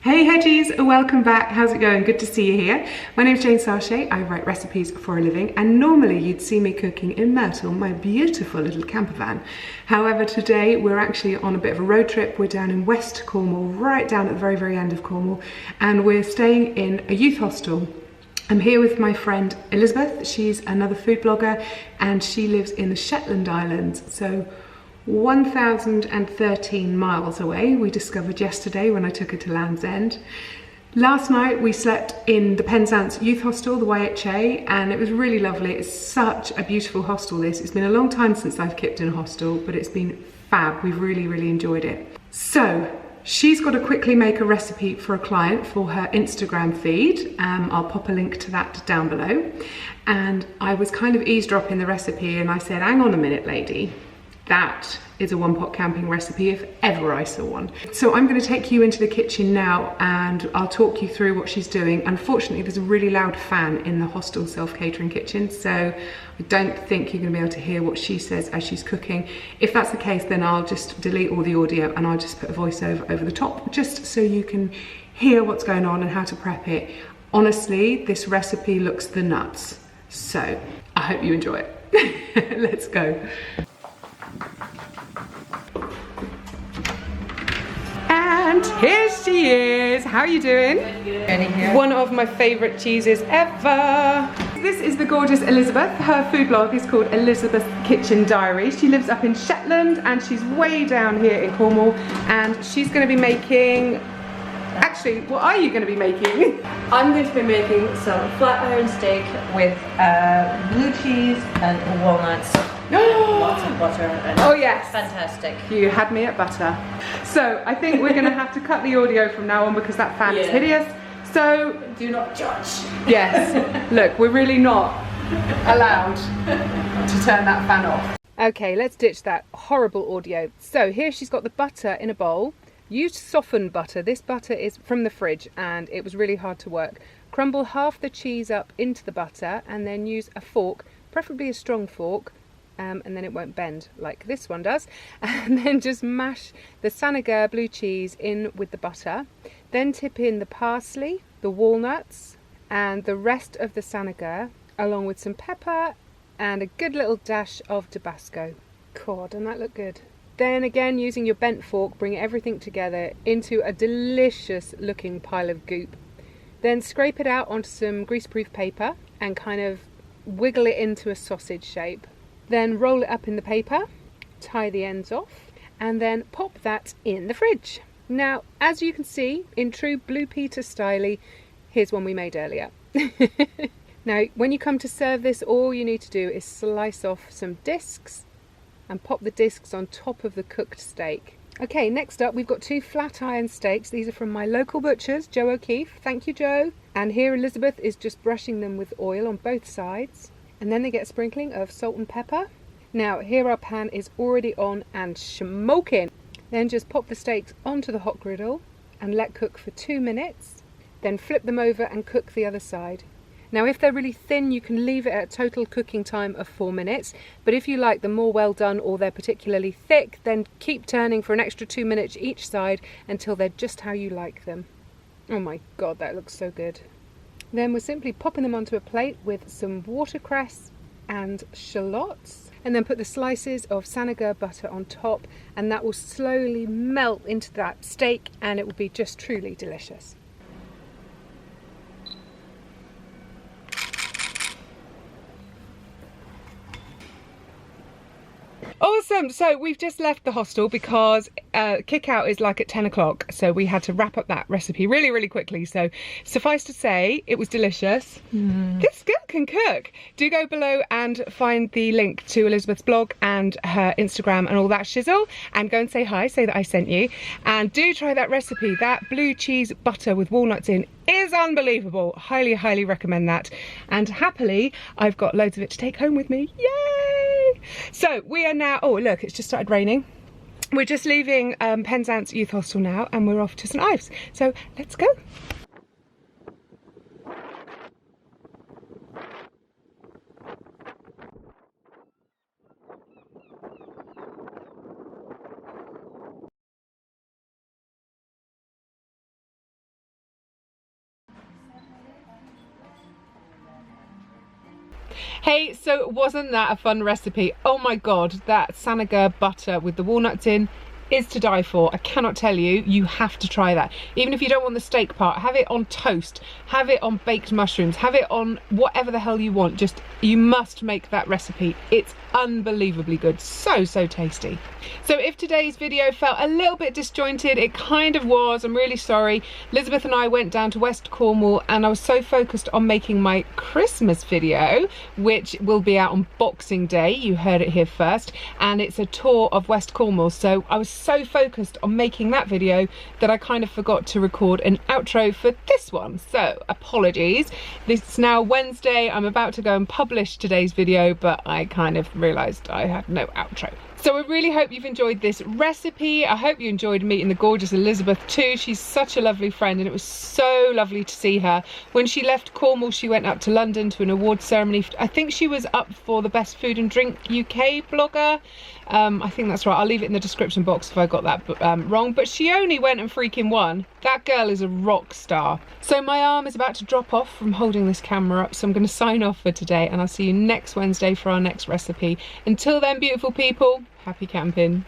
Hey Hedgies, welcome back. How's it going? Good to see you here. My name's Jane Sarche. I write recipes for a living, and normally you'd see me cooking in Myrtle, my beautiful little camper van. However, today we're actually on a bit of a road trip. We're down in West Cornwall, right down at the very end of Cornwall, and we're staying in a youth hostel. I'm here with my friend Elizabeth. She's another food blogger and she lives in the Shetland Islands, so 1,013 miles away, we discovered yesterday when I took her to Land's End. Last night we slept in the Penzance Youth Hostel, the YHA, and it was really lovely. It's such a beautiful hostel this. It's been a long time since I've kept in a hostel, but it's been fab. We've really enjoyed it. So, she's got to quickly make a recipe for a client for her Instagram feed. I'll pop a link to that down below. And I was kind of eavesdropping the recipe and I said, hang on a minute, lady. That is a one-pot camping recipe if ever I saw one. So I'm going to take you into the kitchen now and I'll talk you through what she's doing. Unfortunately, there's a really loud fan in the hostel self-catering kitchen, so I don't think you're going to be able to hear what she says as she's cooking. If that's the case, then I'll just delete all the audio and I'll just put a voiceover over the top, just so you can hear what's going on and how to prep it. Honestly, this recipe looks the nuts. So I hope you enjoy it. Let's go. And here she is. How are you doing? Good. One of my favourite cheeses ever. This is the gorgeous Elizabeth. Her food blog is called Elizabeth's Kitchen Diary. She lives up in Shetland and she's way down here in Cornwall, and she's going to be making... Actually, what are you going to be making? I'm going to be making some flatiron steak with blue cheese and walnuts. Lots of butter and oh yes, fantastic. You had me at butter. So I think we're going to have to cut the audio from now on because that fan is hideous. So do not judge. Yes, look, we're really not allowed to turn that fan off. Okay, let's ditch that horrible audio. So here she's got the butter in a bowl. Use softened butter. This butter is from the fridge and it was really hard to work. Crumble half the cheese up into the butter and then use a fork, preferably a strong fork, and then it won't bend like this one does. And then just mash the Saint Agur blue cheese in with the butter. Then tip in the parsley, the walnuts, and the rest of the Saint Agur, along with some pepper and a good little dash of Tabasco. God, doesn't that look good? Then again, using your bent fork, bring everything together into a delicious looking pile of goop. Then scrape it out onto some greaseproof paper and kind of wiggle it into a sausage shape. Then roll it up in the paper, tie the ends off, and then pop that in the fridge. Now, as you can see, in true Blue Peter style, here's one we made earlier. Now, when you come to serve this, all you need to do is slice off some discs and pop the discs on top of the cooked steak. Okay, next up we've got two flat iron steaks. These are from my local butchers, Joe O'Keefe. Thank you, Joe. And here Elizabeth is just brushing them with oil on both sides. And then they get a sprinkling of salt and pepper. Now here our pan is already on and smoking. Then just pop the steaks onto the hot griddle and let cook for 2 minutes. Then flip them over and cook the other side. Now if they're really thin, you can leave it at a total cooking time of 4 minutes. But if you like them more well done or they're particularly thick, then keep turning for an extra 2 minutes each side until they're just how you like them. Oh my God, that looks so good. Then we're simply popping them onto a plate with some watercress and shallots, and then put the slices of Saint Agur butter on top, and that will slowly melt into that steak and it will be just truly delicious. Awesome, so we've just left the hostel because kick out is like at 10 o'clock, so we had to wrap up that recipe really quickly. So suffice to say, it was delicious. This girl can cook. Do go below and find the link to Elizabeth's blog and her Instagram and all that shizzle, and go and say hi, say that I sent you, and do try that recipe. That blue cheese butter with walnuts in is unbelievable. Highly recommend that, and happily I've got loads of it to take home with me. Yay! So we are now, oh look, it's just started raining. We're just leaving Penzance Youth Hostel now and we're off to St Ives, so let's go. Hey, so wasn't that a fun recipe? Oh my god, that Saint Agur butter with the walnuts in is to die for. I cannot tell you, you have to try that. Even if you don't want the steak part, have it on toast, have it on baked mushrooms, have it on whatever the hell you want. Just, you must make that recipe. It's unbelievably good, so tasty. So if today's video felt a little bit disjointed, it kind of was, I'm really sorry. Elizabeth and I went down to West Cornwall and I was so focused on making my Christmas video, which will be out on Boxing Day, you heard it here first, and it's a tour of West Cornwall. So I was so focused on making that video that I kind of forgot to record an outro for this one. So apologies. It's now Wednesday, I'm about to go and publish today's video, but I kind of realised I had no outro. So I really hope you've enjoyed this recipe. I hope you enjoyed meeting the gorgeous Elizabeth too. She's such a lovely friend and it was so lovely to see her. When she left Cornwall, she went up to London to an award ceremony. I think she was up for the Best Food and Drink UK blogger. I think that's right. I'll leave it in the description box if I got that wrong. But she only went and freaking won. That girl is a rock star. So my arm is about to drop off from holding this camera up. So I'm going to sign off for today and I'll see you next Wednesday for our next recipe. Until then, beautiful people, happy camping.